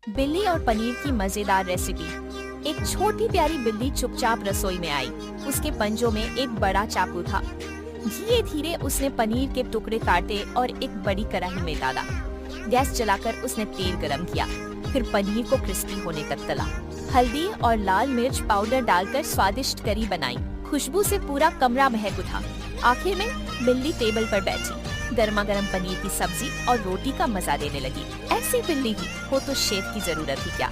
बिल्ली और पनीर की मजेदार रेसिपी। एक छोटी प्यारी बिल्ली चुपचाप रसोई में आई। उसके पंजों में एक बड़ा चाकू था। धीरे धीरे उसने पनीर के टुकड़े काटे और एक बड़ी कढ़ाई में डाला। गैस जलाकर उसने तेल गरम किया, फिर पनीर को क्रिस्पी होने तक तला। हल्दी और लाल मिर्च पाउडर डालकर स्वादिष्ट करी बनाई। खुशबू से पूरा कमरा महक उठा। आखिर में बिल्ली टेबल पर बैठी, गर्मा गर्म पनीर की सब्जी और रोटी का मजा लेने लगी। ऐसी बिल्ली ही हो तो शेफ की जरूरत ही क्या।